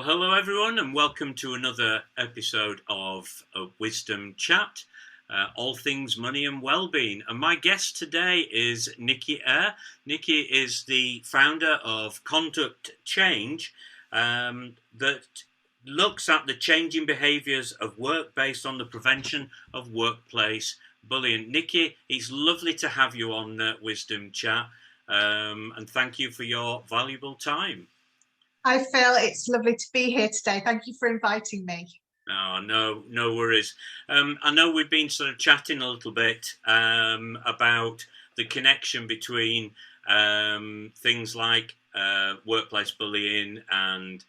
Well, hello everyone, and welcome to another episode of Wisdom Chat, all things money and well-being. And my guest today is Nikki Eyre. Nikki is the founder of Conduct Change, that looks at the changing behaviours of work based on the prevention of workplace bullying. Nikki, it's lovely to have you on Wisdom Chat, and thank you for your valuable time. Hi Phil, it's lovely to be here today. Thank you for inviting me. Oh, no worries. I know we've been sort of chatting a little bit about the connection between things like workplace bullying and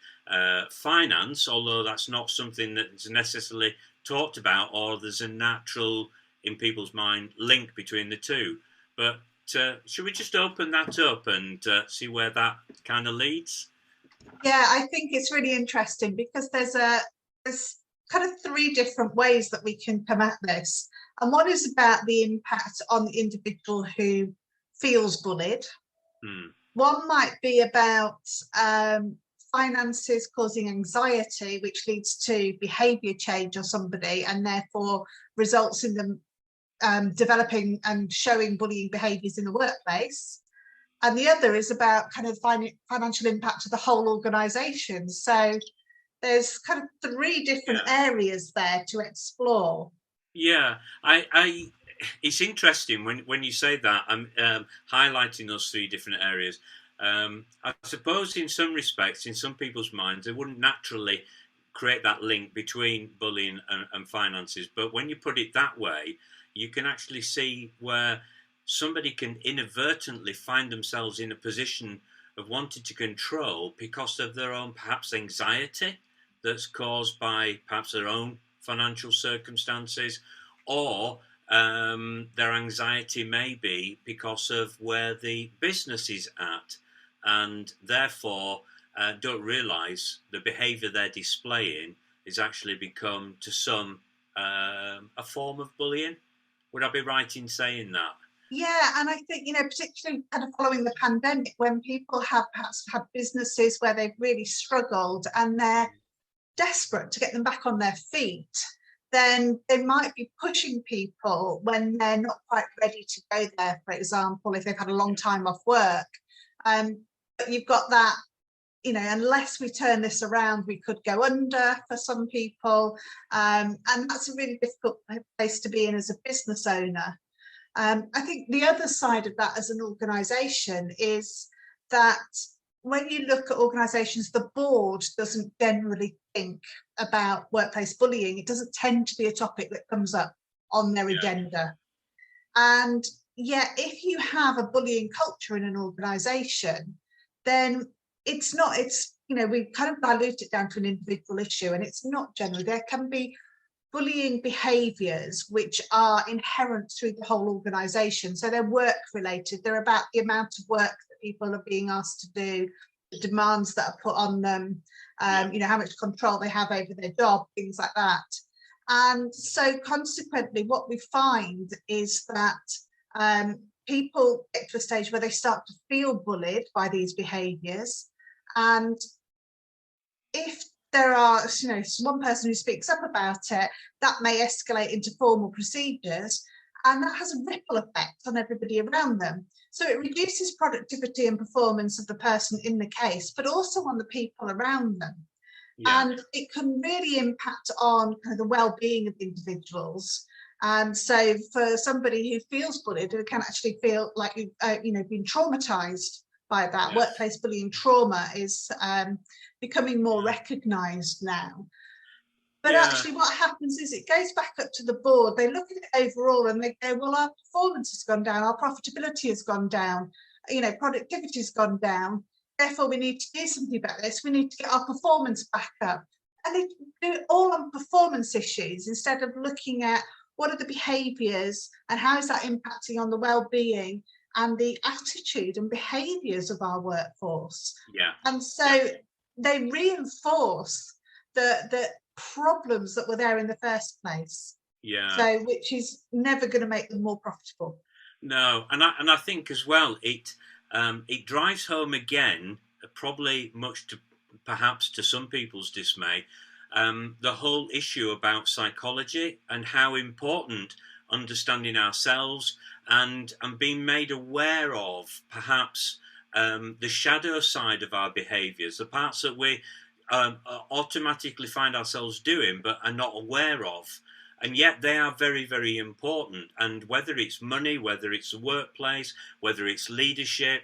finance, although that's not something that's necessarily talked about, or there's a natural, in people's mind, link between the two. But should we just open that up and see where that kind of leads? Yeah, I think it's really interesting because there's kind of three different ways that we can come at this. And one is about the impact on the individual who feels bullied. One might be about finances causing anxiety, which leads to behaviour change of somebody and therefore results in them developing and showing bullying behaviours in the workplace. And the other is about kind of financial impact of the whole organisation. So there's kind of three different areas there to explore. Yeah, it's interesting when you say that. I'm highlighting those three different areas. I suppose in some respects, in some people's minds, they wouldn't naturally create that link between bullying and finances. But when you put it that way, you can actually see where somebody can inadvertently find themselves in a position of wanting to control because of their own perhaps anxiety that's caused by perhaps their own financial circumstances, or their anxiety may be because of where the business is at, and therefore don't realise the behaviour they're displaying is actually become to some a form of bullying. Would I be right in saying that? Yeah, and I think, particularly kind of following the pandemic, when people have perhaps had businesses where they've really struggled and they're desperate to get them back on their feet, then they might be pushing people when they're not quite ready to go there, for example, if they've had a long time off work. But you've got that, unless we turn this around, we could go under for some people. And that's a really difficult place to be in as a business owner. I think the other side of that as an organisation is that when you look at organisations, the board doesn't generally think about workplace bullying. It doesn't tend to be a topic that comes up on their agenda. And yet, if you have a bullying culture in an organisation, then it's we kind of dilute it down to an individual issue, and it's not generally. There can be bullying behaviours which are inherent through the whole organisation. So they're work related. They're about the amount of work that people are being asked to do, the demands that are put on them, how much control they have over their job, things like that. And so consequently, what we find is that people get to a stage where they start to feel bullied by these behaviours. And if there are, one person who speaks up about it, that may escalate into formal procedures, and that has a ripple effect on everybody around them. So it reduces productivity and performance of the person in the case, but also on the people around them. Yeah. And it can really impact on kind of the well-being of individuals. And so for somebody who feels bullied, who can actually feel like you've been traumatized by that. Yes. Workplace bullying trauma is becoming more recognised now. But actually what happens is it goes back up to the board. They look at it overall and they go, well, our performance has gone down, our profitability has gone down, productivity has gone down. Therefore, we need to do something about this. We need to get our performance back up. And they do it all on performance issues instead of looking at what are the behaviours and how is that impacting on the well-being and the attitude and behaviours of our workforce. Yeah. And so they reinforce the problems that were there in the first place. Yeah. So which is never going to make them more profitable. No, and I think as well it drives home again, probably much to perhaps to some people's dismay, the whole issue about psychology and how important understanding ourselves and being made aware of perhaps the shadow side of our behaviours, the parts that we automatically find ourselves doing but are not aware of. And yet they are very, very important. And whether it's money, whether it's the workplace, whether it's leadership,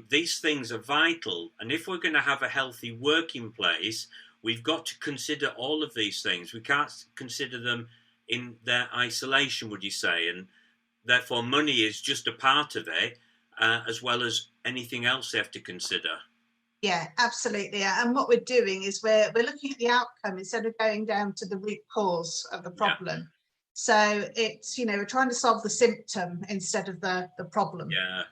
these things are vital. And if we're going to have a healthy working place, we've got to consider all of these things. We can't consider them in their isolation, would you say? And therefore, money is just a part of it, as well as anything else they have to consider. Yeah, absolutely. And what we're doing is we're looking at the outcome instead of going down to the root cause of the problem. Yeah. So it's, we're trying to solve the symptom instead of the problem. Yeah.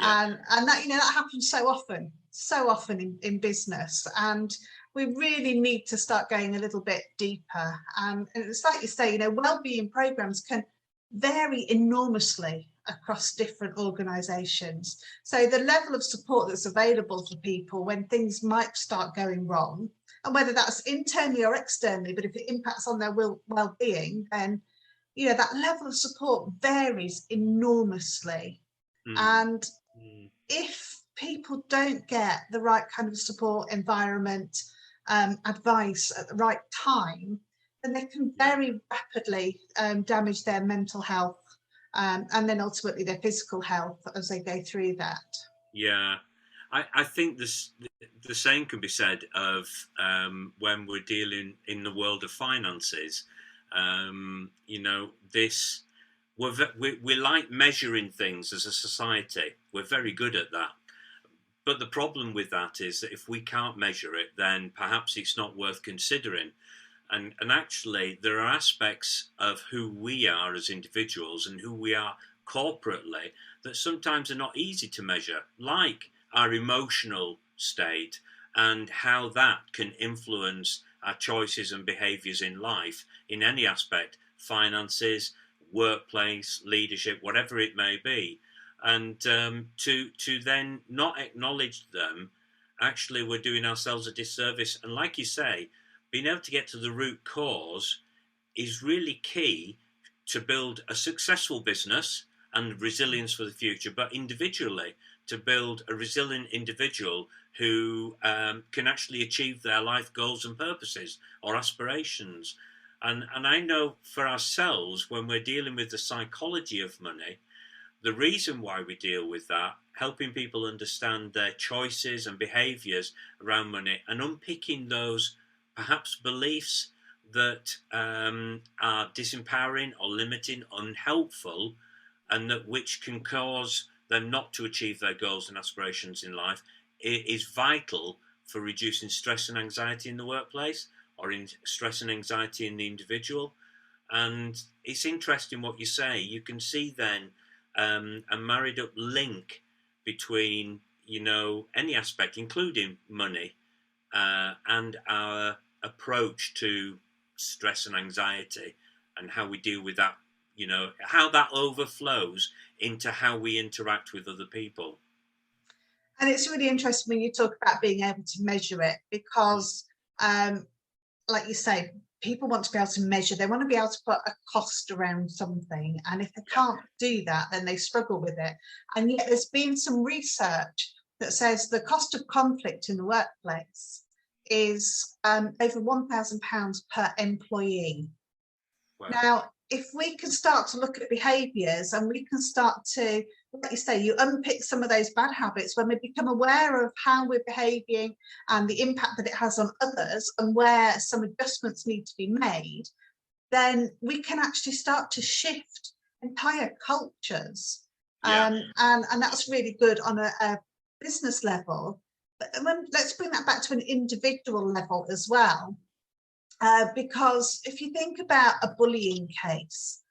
And that, that happens so often in business. And we really need to start going a little bit deeper. And it's like you say, wellbeing programs can vary enormously across different organisations. So the level of support that's available for people when things might start going wrong, and whether that's internally or externally, but if it impacts on their well-being, then that level of support varies enormously. And if people don't get the right kind of support environment, advice at the right time, then they can very rapidly damage their mental health, and then ultimately their physical health as they go through that. Yeah, I think the same can be said of when we're dealing in the world of finances. We like measuring things as a society. We're very good at that. But the problem with that is that if we can't measure it, then perhaps it's not worth considering. And actually, there are aspects of who we are as individuals and who we are corporately that sometimes are not easy to measure, like our emotional state and how that can influence our choices and behaviours in life in any aspect, finances, workplace, leadership, whatever it may be. And to then not acknowledge them, actually we're doing ourselves a disservice. And like you say, being able to get to the root cause is really key to build a successful business and resilience for the future, but individually to build a resilient individual who can actually achieve their life goals and purposes or aspirations. And I know for ourselves, when we're dealing with the psychology of money, the reason why we deal with that, helping people understand their choices and behaviours around money and unpicking those perhaps beliefs that are disempowering or limiting, unhelpful, and that which can cause them not to achieve their goals and aspirations in life, is vital for reducing stress and anxiety in the workplace or in stress and anxiety in the individual. And it's interesting what you say. You can see then a married up link between, any aspect, including money, and our approach to stress and anxiety and how we deal with that, how that overflows into how we interact with other people. And it's really interesting when you talk about being able to measure it, because like you say, people want to be able to measure. They want to be able to put a cost around something. And if they can't do that, then they struggle with it. And yet there's been some research that says the cost of conflict in the workplace is over £1,000 per employee. Wow. Now, if we can start to look at behaviours and we can start to, like you say, you unpick some of those bad habits, when we become aware of how we're behaving and the impact that it has on others and where some adjustments need to be made, then we can actually start to shift entire cultures. And that's really good on a business level. But let's bring that back to an individual level as well. Because if you think about a bullying case,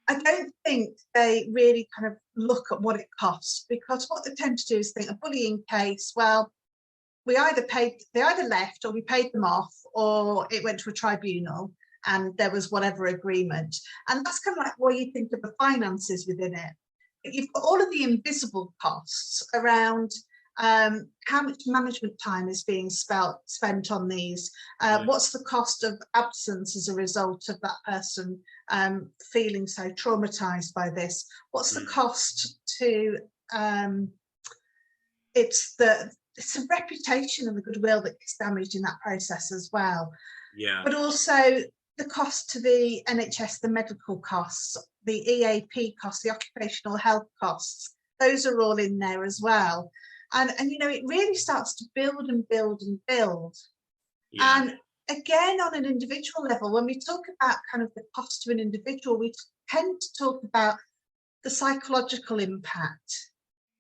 I don't think they really kind of look at what it costs, because what they tend to do is think a bullying case, well, they either left or we paid them off, or it went to a tribunal and there was whatever agreement. And that's kind of like where you think of the finances within it. But you've got all of the invisible costs around how much management time is being spent on these? What's the cost of absence as a result of that person feeling so traumatized by this? What's the cost to it's the reputation and the goodwill that gets damaged in that process as well. Yeah. But also the cost to the NHS, the medical costs, the EAP costs, the occupational health costs, those are all in there as well. And you know, it really starts to build and build and build. Yeah. And again, on an individual level, when we talk about kind of the cost to an individual, we tend to talk about the psychological impact,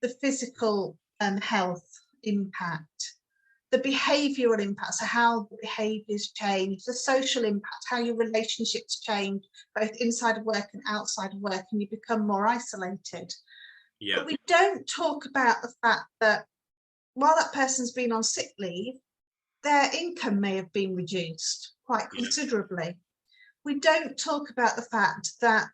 the physical health impact, the behavioural impact, so how the behaviours change, the social impact, how your relationships change, both inside of work and outside of work, and you become more isolated. Yeah. But we don't talk about the fact that while that person's been on sick leave, their income may have been reduced quite considerably. We don't talk about the fact that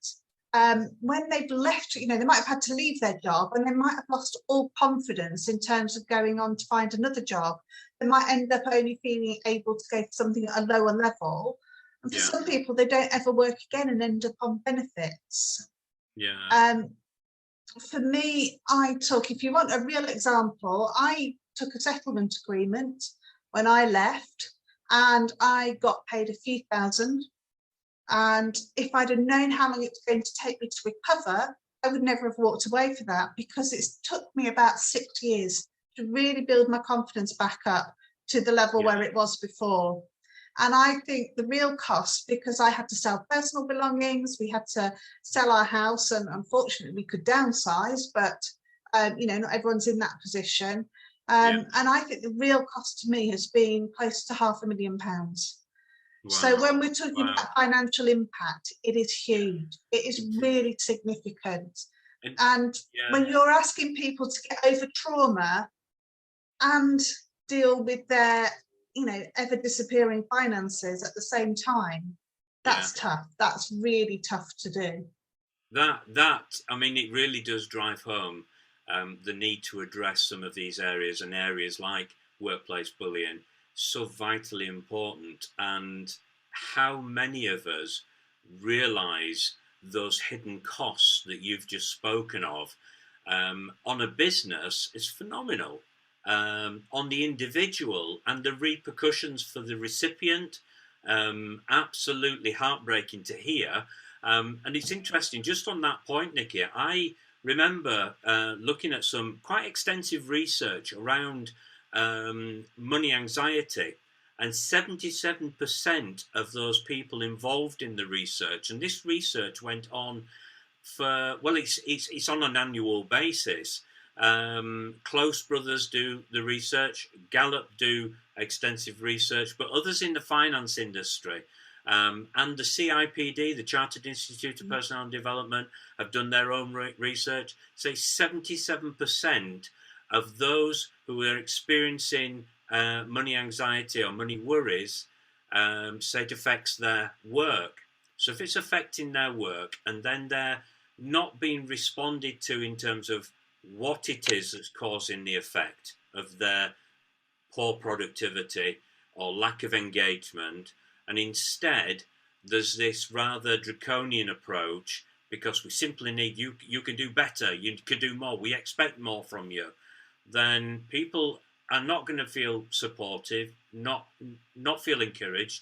when they've left, you know, they might have had to leave their job and they might have lost all confidence in terms of going on to find another job. They might end up only feeling able to go for something at a lower level. And for some people, they don't ever work again and end up on benefits. Yeah. For me, if you want a real example, I took a settlement agreement when I left and I got paid a few thousand. And if I'd have known how long it was going to take me to recover, I would never have walked away for that, because it took me about 6 years to really build my confidence back up to the level where it was before. And I think the real cost, because I had to sell personal belongings, we had to sell our house, and unfortunately we could downsize, but you know, not everyone's in that position. And I think the real cost to me has been close to £500,000. Wow. So when we're talking about financial impact, it is huge. It is really significant. And when you're asking people to get over trauma and deal with their, you know, ever disappearing finances at the same time, that's tough. That's really tough to do. I mean, it really does drive home the need to address some of these areas, and areas like workplace bullying, so vitally important, and how many of us realise those hidden costs that you've just spoken of on a business is phenomenal. On the individual and the repercussions for the recipient, absolutely heartbreaking to hear. And it's interesting, just on that point, Nikki, I remember looking at some quite extensive research around money anxiety, and 77% of those people involved in the research, and this research went on for, well, it's on an annual basis. Close Brothers do the research, Gallup do extensive research, but others in the finance industry and the CIPD, the Chartered Institute of Personnel Development, have done their own research. Say 77% of those who are experiencing money anxiety or money worries say it affects their work. So if it's affecting their work, and then they're not being responded to in terms of what it is that's causing the effect of their poor productivity or lack of engagement, and instead there's this rather draconian approach, because we simply need you can do better, you can do more, we expect more from you, then people are not going to feel supportive, not feel encouraged.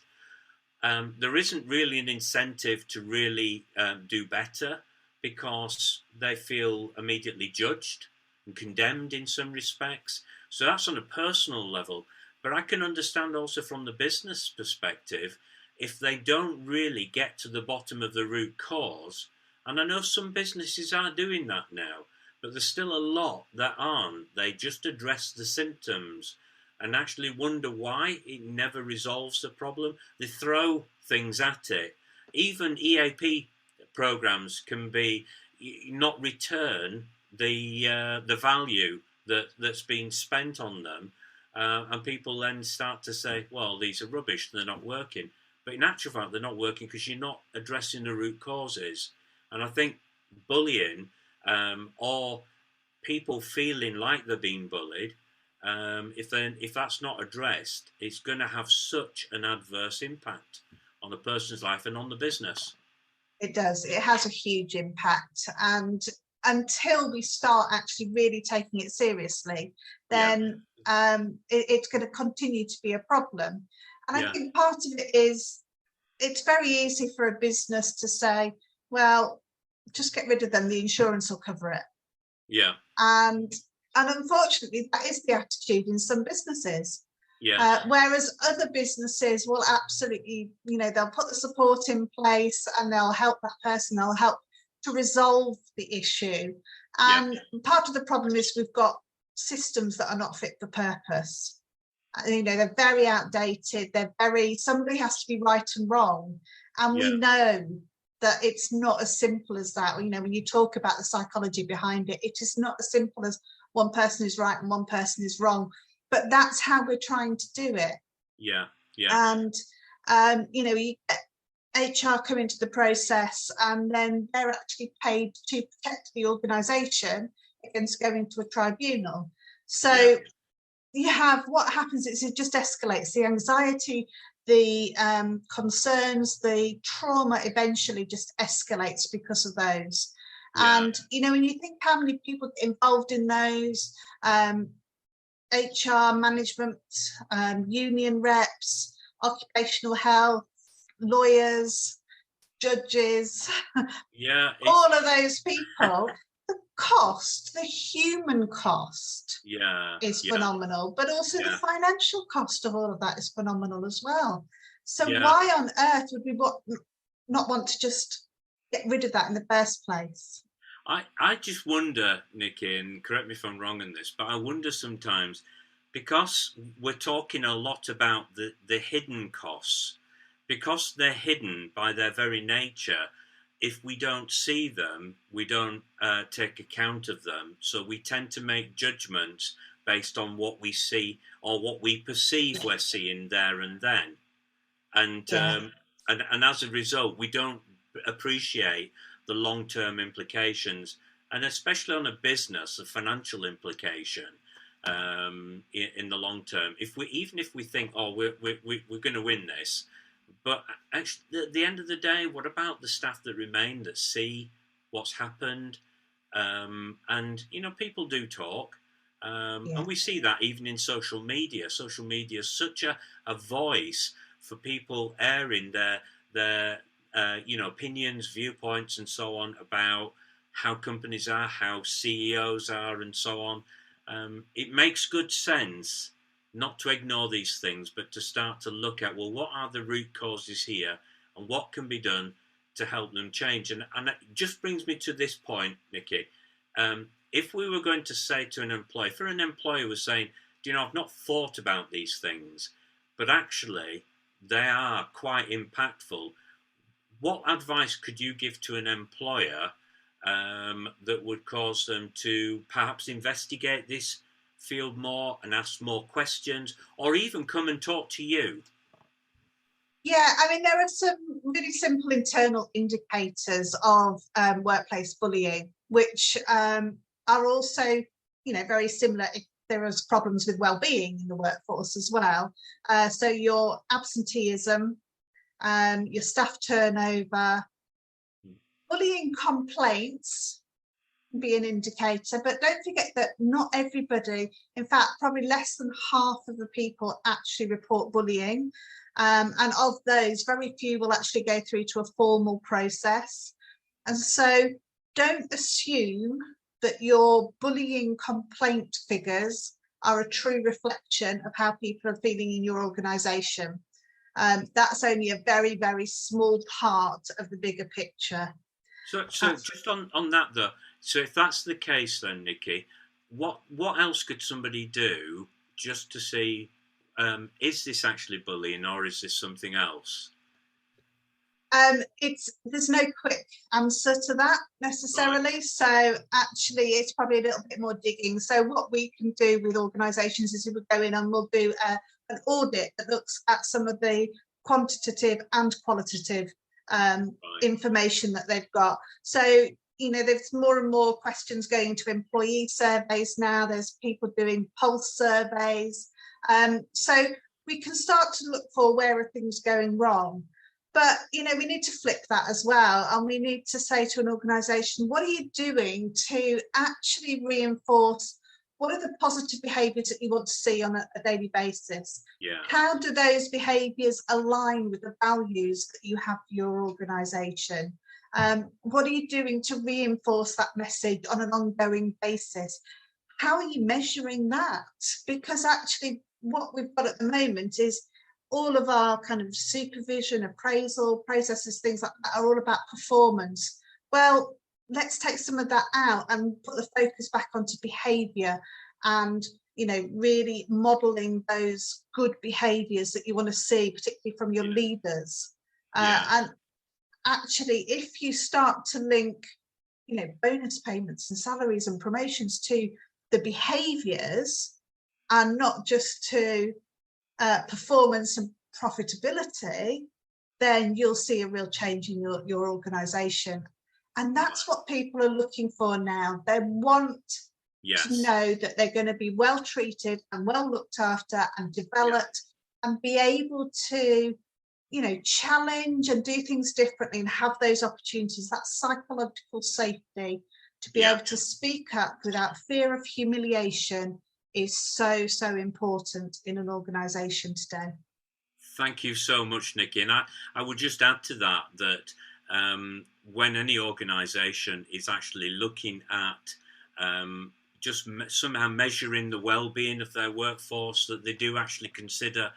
There isn't really an incentive to really do better, because they feel immediately judged and condemned in some respects. So that's on a personal level. But I can understand also from the business perspective, if they don't really get to the bottom of the root cause, and I know some businesses are doing that now, but there's still a lot that aren't. They just address the symptoms and actually wonder why it never resolves the problem. They throw things at it. Even EAP programs can be not return the value that's been spent on them, and people then start to say, well, these are rubbish, they're not working. But in actual fact, they're not working because you're not addressing the root causes. And I think bullying or people feeling like they're being bullied if that's not addressed, it's going to have such an adverse impact on the person's life and on the business. It does. It has a huge impact, and until we start actually really taking it seriously, then it's going to continue to be a problem. And I think part of it is it's very easy for a business to say, well, just get rid of them, the insurance will cover it. Yeah. And unfortunately, that is the attitude in some businesses. Yeah. Whereas other businesses will absolutely, they'll put the support in place and they'll help that person, they'll help to resolve the issue. And part of the problem is we've got systems that are not fit for purpose. They're very outdated. Somebody has to be right and wrong. And we know that it's not as simple as that. When you talk about the psychology behind it, it is not as simple as one person is right and one person is wrong. But that's how we're trying to do it. Yeah. And, you get HR come into the process and then they're actually paid to protect the organisation against going to a tribunal. So you have, what happens is it just escalates the anxiety, the concerns, the trauma eventually just escalates because of those. And, when you think how many people get involved in those, HR, management, union reps, occupational health, lawyers, judges, all of those people, the human cost is phenomenal, but also the financial cost of all of that is phenomenal as well. So why on earth would we not want to just get rid of that in the first place? I just wonder, Nikki, and correct me if I'm wrong in this, but I wonder sometimes, because we're talking a lot about the hidden costs, because they're hidden by their very nature, if we don't see them, we don't take account of them. So we tend to make judgments based on what we see or what we perceive we're seeing there and then. And as a result, we don't appreciate the long-term implications, and especially on a business, the financial implication in the long term. Even if we think, oh, we're going to win this, but actually, at the end of the day, what about the staff that remain that see what's happened? And people do talk, and we see that even in social media. Social media is such a voice for people airing their opinions, viewpoints, and so on about how companies are, how CEOs are, and so on. It makes good sense not to ignore these things, but to start to look at, well, what are the root causes here, and what can be done to help them change? And it just brings me to this point, Nikki. If we were going to say to an employee, if an employer was saying, I've not thought about these things, but actually they are quite impactful, what advice could you give to an employer that would cause them to perhaps investigate this field more and ask more questions, or even come and talk to you? Yeah, there are some really simple internal indicators of workplace bullying, which are also, very similar if there is problems with well-being in the workforce as well. So your absenteeism, your staff turnover, bullying complaints can be an indicator, but don't forget that not everybody, in fact, probably less than half of the people actually report bullying. And of those, very few will actually go through to a formal process. And so don't assume that your bullying complaint figures are a true reflection of how people are feeling in your organisation. That's only a very, very small part of the bigger picture. So just on that though, so if that's the case then, Nikki, what else could somebody do just to see, is this actually bullying or is this something else? There's no quick answer to that necessarily. Right. So actually it's probably a little bit more digging. So what we can do with organisations is we go in and we'll do an audit that looks at some of the quantitative and qualitative information that they've got. So there's more and more questions going to employee surveys now. There's people doing pulse surveys. So we can start to look for where are things going wrong. But, we need to flip that as well. And we need to say to an organisation, what are you doing to actually reinforce what are the positive behaviours that you want to see on a daily basis? Yeah. How do those behaviours align with the values that you have for your organisation? What are you doing to reinforce that message on an ongoing basis? How are you measuring that? Because actually what we've got at the moment is all of our kind of supervision, appraisal processes, things like that are all about performance. Well, let's take some of that out and put the focus back onto behaviour and, really modelling those good behaviours that you want to see, particularly from your leaders. And actually, if you start to link, bonus payments and salaries and promotions to the behaviours and not just to performance and profitability, then you'll see a real change in your organisation. And that's what people are looking for now. They want to know that they're going to be well treated and well looked after and developed and be able to, challenge and do things differently and have those opportunities, that psychological safety to be able to speak up without fear of humiliation is so, so important in an organisation today. Thank you so much, Nikki. And I would just add to that when any organisation is actually looking at just somehow measuring the well-being of their workforce, that they do actually consider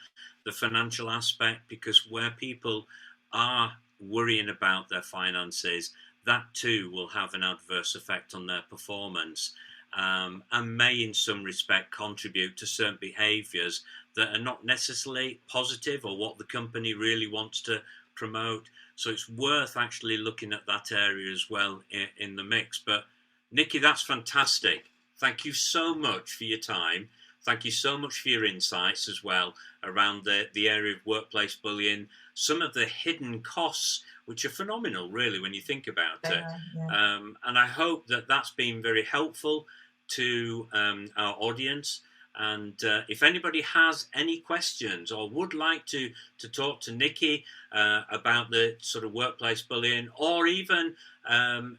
the financial aspect, because where people are worrying about their finances, that too will have an adverse effect on their performance. And may in some respect contribute to certain behaviours that are not necessarily positive or what the company really wants to promote. So it's worth actually looking at that area as well in the mix. But Nikki, that's fantastic. Thank you so much for your time. Thank you so much for your insights as well around the area of workplace bullying, some of the hidden costs, which are phenomenal, really, when you think about it. And I hope that that's been very helpful to our audience. And if anybody has any questions or would like to talk to Nikki about the sort of workplace bullying, or even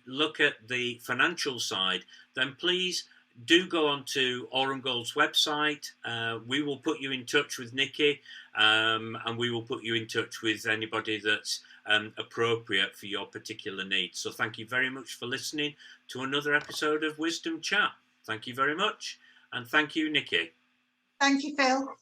look at the financial side, then please do go on to Aurum Gold's website. We will put you in touch with Nikki, and we will put you in touch with anybody that's appropriate for your particular needs. So thank you very much for listening to another episode of Wisdom Chat. Thank you very much. And thank you, Nikki. Thank you, Phil.